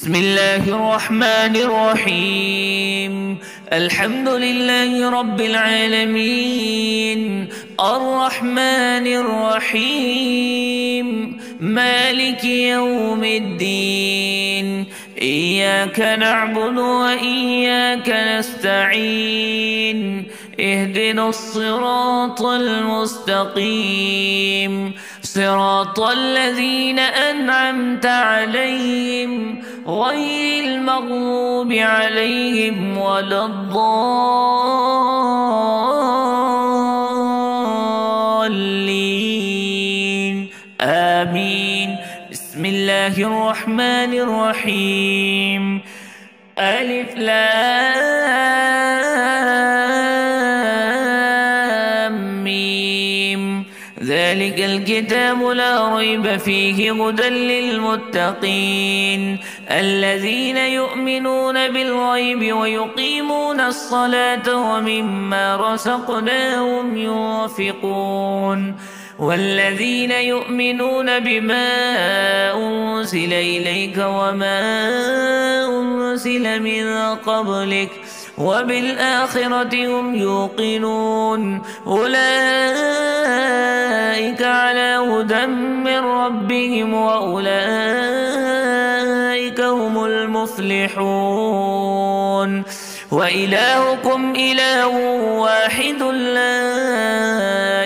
بسم الله الرحمن الرحيم. الحمد لله رب العالمين، الرحمن الرحيم، مالك يوم الدين. إياك نعبد وإياك نستعين، اهدنا الصراط المستقيم، صراط الذين أنعمت عليهم غير المغضوب عليهم ولا الضالين، آمين. بسم الله الرحمن الرحيم. ألف لام ميم. ذلك الكتاب لا ريب فيه هدى للمتقين الذين يؤمنون بالغيب ويقيمون الصلاة ومما رزقناهم ينفقون والذين يؤمنون بما أنزل إليك وما أنزل من قبلك وبالآخرة هم يوقنون أولئك على هدى من ربهم وأولئك هم المفلحون. وإلهكم إله واحد لا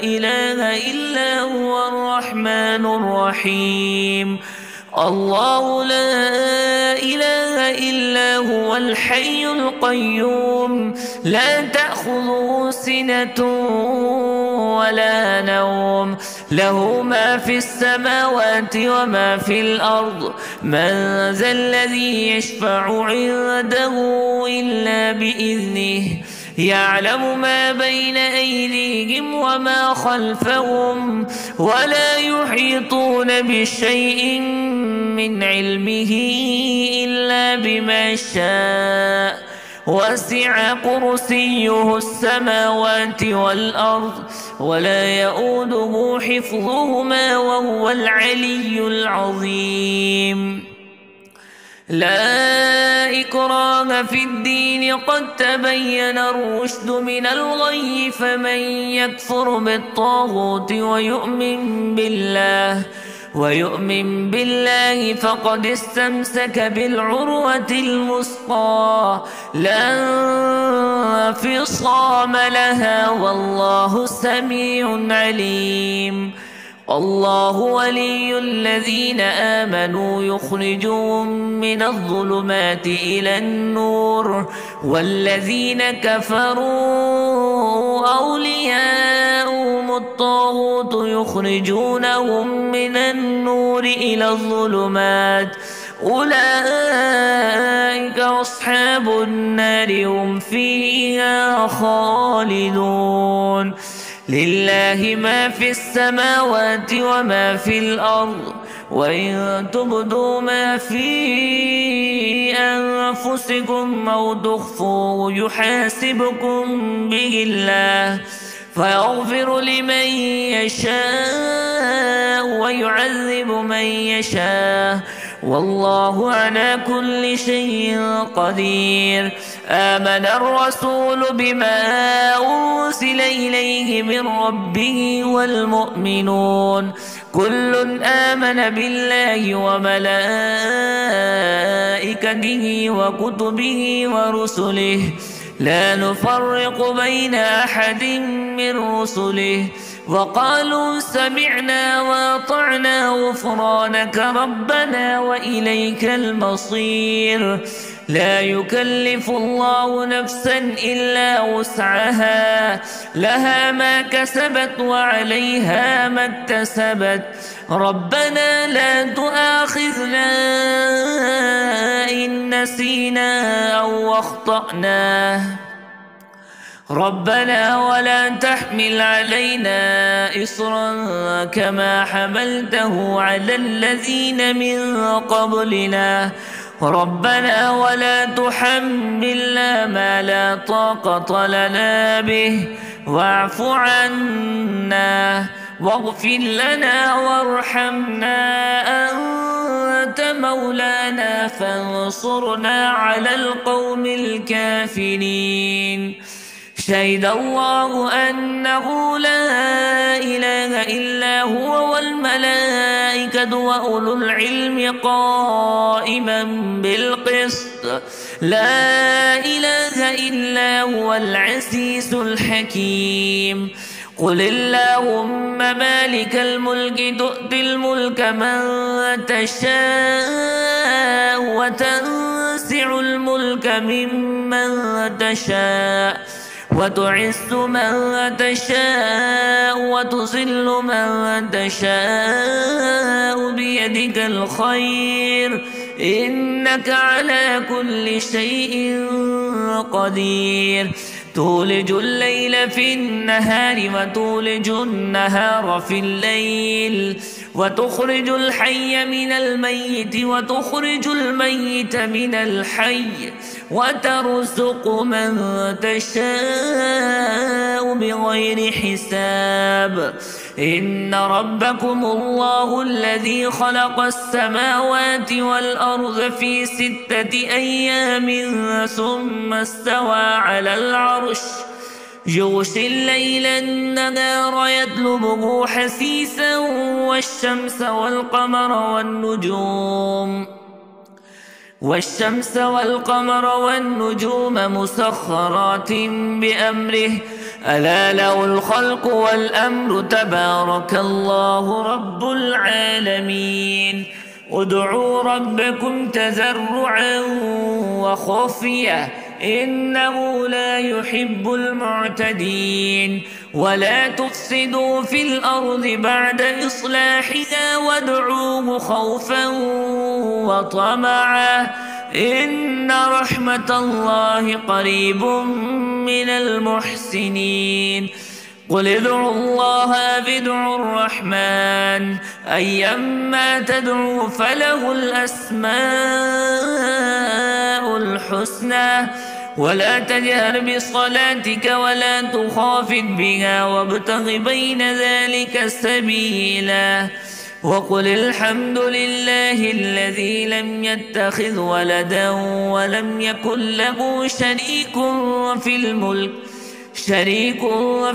إله إلا هو الرحمن الرحيم. الله لا إله إلا هو الحي القيوم لا تأخذه سنة ولا نوم، له ما في السماوات وما في الأرض. من ذا الذي يشفع عنده إلا بإذنه، يعلم ما بين أيديهم وما خلفهم ولا يحيطون بشيء من علمه إلا بما شاء. وسع كرسيه السماوات والأرض ولا يؤوده حفظهما وهو العلي العظيم. لا إكراه في الدين قد تبين الرشد من الغي، فمن يكفر بالطاغوت ويؤمن بالله فقد استمسك بالعروة الوثقى لا انفصام لها، والله سميع عليم. الله ولي الذين آمنوا يخرجهم من الظلمات إلى النور، والذين كفروا أولياؤهم الطاغوت يخرجونهم من النور إلى الظلمات، أولئك أصحاب النار هم فيها خالدون. لله ما في السماوات وما في الأرض، وإن تبدوا ما في أنفسكم أو تخفوه يحاسبكم به الله، فيغفر لمن يشاء ويعذب من يشاء، والله على كل شيء قدير. آمن الرسول بما أنزل إليه من ربه والمؤمنون كل آمن بالله وملائكته وكتبه ورسله لا نفرق بين أحد من رسله، وقالوا سمعنا وأطعنا غفرانك ربنا وإليك المصير. لا يكلف الله نفسا إلا وسعها، لها ما كسبت وعليها ما اكتسبت. ربنا لا تؤاخذنا إن نسينا أو أخطأنا، ربنا ولا تحمل علينا إصرا كما حملته على الذين من قبلنا، ربنا ولا تحملنا ما لا طاقة لنا به واعف عنا واغفر لنا وارحمنا أنت مولانا فانصرنا على القوم الكافرين. شهد الله أنه لا إله إلا هو والملائكة وأولو العلم قائما بالقسط لا إله إلا هو العزيز الحكيم. قل اللهم مالك الملك تؤتي الملك من تشاء وتنزع الملك ممن تشاء وتعز من تشاء وتذل من تشاء بيدك الخير إنك على كل شيء قدير. تولج الليل في النهار وتولج النهار في الليل وتخرج الحي من الميت وتخرج الميت من الحي وترزق من تشاء بغير حساب. إن ربكم الله الذي خلق السماوات والأرض في 6 أيام ثم استوى على العرش يغشي الليل النهار يطلبه حثيثا والشمس والقمر والنجوم مسخرات بأمره ألا له الخلق والأمر تبارك الله رب العالمين. ادعوا ربكم تضرعا وخفية إنه لا يحب المعتدين. ولا تفسدوا في الأرض بعد إصلاحها وادعوه خوفا وطمعا إن رحمة الله قريب من المحسنين. قل ادعوا الله أو ادعوا الرحمن أيما تدعوا فله الأسماء الحسنى ولا تجهر بصلاتك ولا تخافت بها وابتغ بين ذلك سبيلا. وقل الحمد لله الذي لم يتخذ ولدا ولم يكن له شريك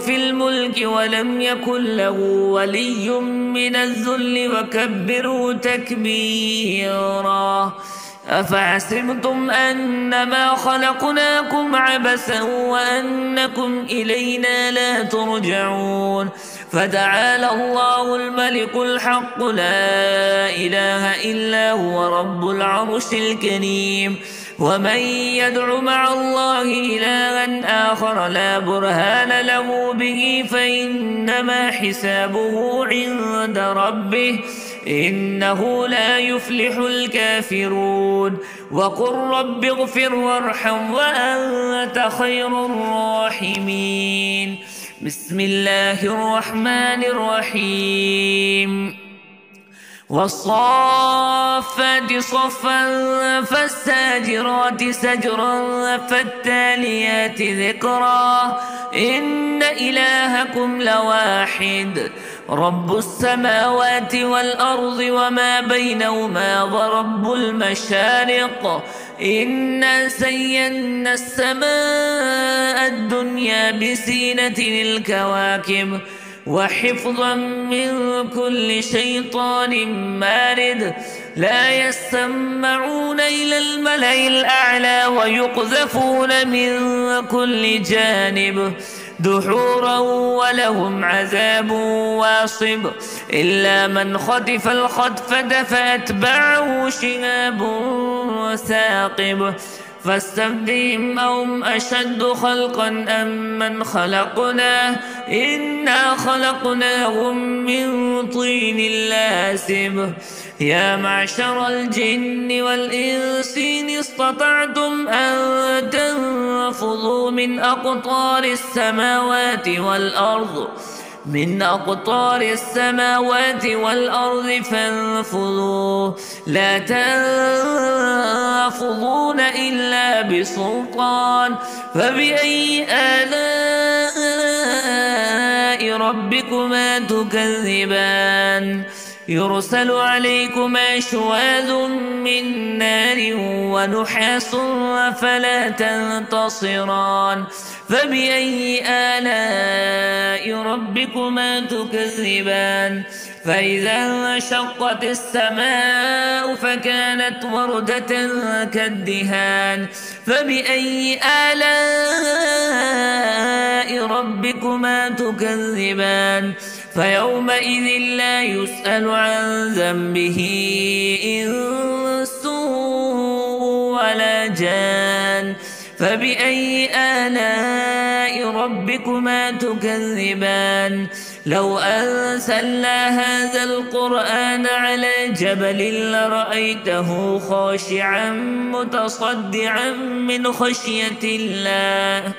في الملك ولم يكن له ولي من الذل وكبره تكبيرا. أفحسبتم أنما خلقناكم عبثا وأنكم إلينا لا ترجعون. فتعالى الله الملك الحق لا إله إلا هو رب العرش الكريم. ومن يدع مع الله إلها آخر لا برهان له به فإنما حسابه عند ربه إنه لا يفلح الكافرون. وقل رب اغفر وارحم وأنت خير الراحمين. بسم الله الرحمن الرحيم. والصافات صفا فالساجرات سجرا فالتاليات ذكرا إن إلهكم لواحد رب السماوات والأرض وما بينهما ورب المشارق إنا زينا السماء الدنيا بزينة الكواكب وحفظا من كل شيطان مارد لا يسمعون إلى الملأ الأعلى ويقذفون من كل جانب دحورا ولهم عذاب واصب إلا من خطف الخطفة فأتبعه شهاب ثاقب فاستفتهم أهم أشد خلقا أم من خلقنا إنا خلقناهم من طين لازب. يا معشر الجن والإنس إن استطعتم أن تنفذوا من أقطار السماوات والأرض فانفذوا لا تنفذون إلا بسلطان. فبأي آلاء ربكما تكذبان يرسل عليكما شواذ من نار ونحاس فلا تنتصران فبأي آلاء ربكما تكذبان فإذا انشقت السماء فكانت وردة كالدهان فبأي آلاء ربكما تكذبان فيومئذ لا يسأل عن ذنبه إنس ولا جان فبأي آلاء ربكما تكذبان لو أنزلنا هذا القرآن على جبل لرأيته خاشعا متصدعا من خشية الله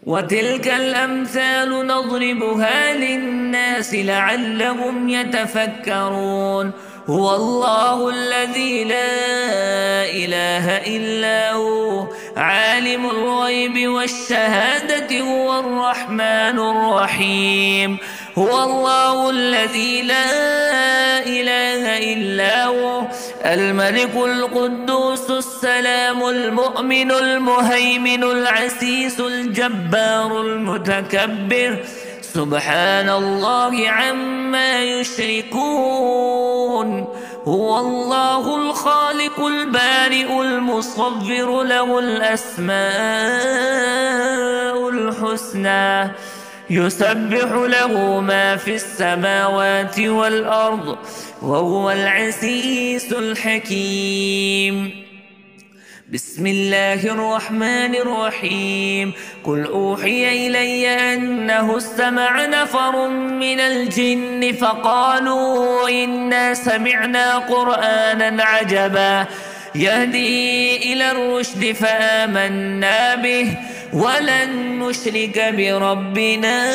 وتلك الأمثال نضربها للناس لعلهم يتفكرون هو الله الذي لا إله إلا هو عالم الغيب والشهادة هو الرحمن الرحيم هو الله الذي لا إله إلا هو الملك القدوس السلام المؤمن المهيمن العزيز الجبار المتكبر سبحان الله عما يشركون هو الله الخالق البارئ المصور له الأسماء الحسنى يسبح له ما في السماوات والأرض وهو العزيز الحكيم بسم الله الرحمن الرحيم قل أوحي إلي أنه استمع نفر من الجن فقالوا إنا سمعنا قرآنا عجبا يهدي إلى الرشد فآمنا به ولن نشرك بربنا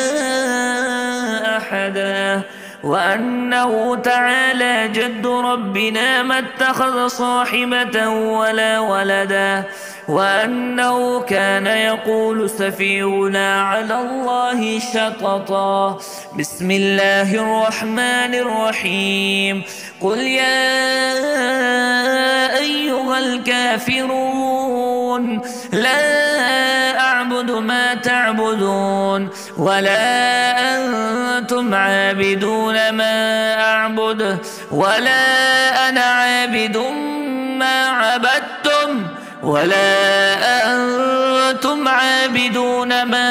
أحدا وأنه تعالى جد ربنا ما اتخذ صاحبة ولا ولدا وأنه كان يقول سفيهنا على الله شططا بسم الله الرحمن الرحيم قل يا أيها الكافرون لا أعبد ما تعبدون ولا أنتم عابدون ما أعبد ولا أنا عابد ما عبدتم ولا أنتم عابدون ما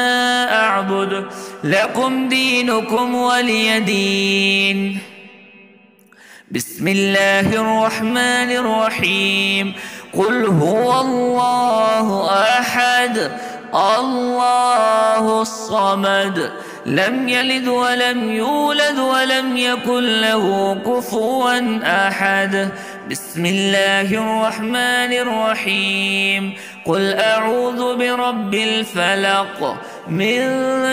أعبد لكم دينكم ولي دين بسم الله الرحمن الرحيم قل هو الله أحد الله الصمد لم يلد ولم يولد ولم يكن له كفوا أحد بسم الله الرحمن الرحيم قل أعوذ برب الفلق من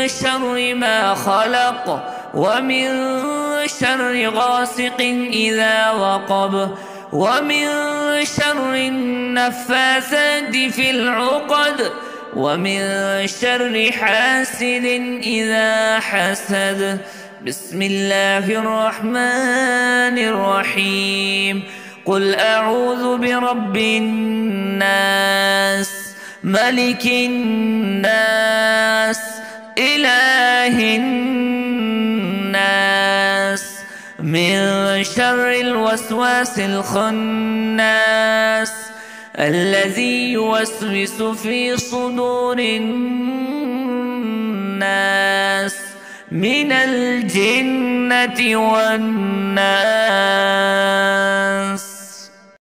شر ما خلق ومن شر غاسق إذا وقب ومن شر النفاثات في العقد ومن شر حاسد إذا حسد بسم الله الرحمن الرحيم قل أعوذ برب الناس ملك الناس إله الناس من شر الوسواس الخناس الذي يوسوس في صدور الناس من الجنة والناس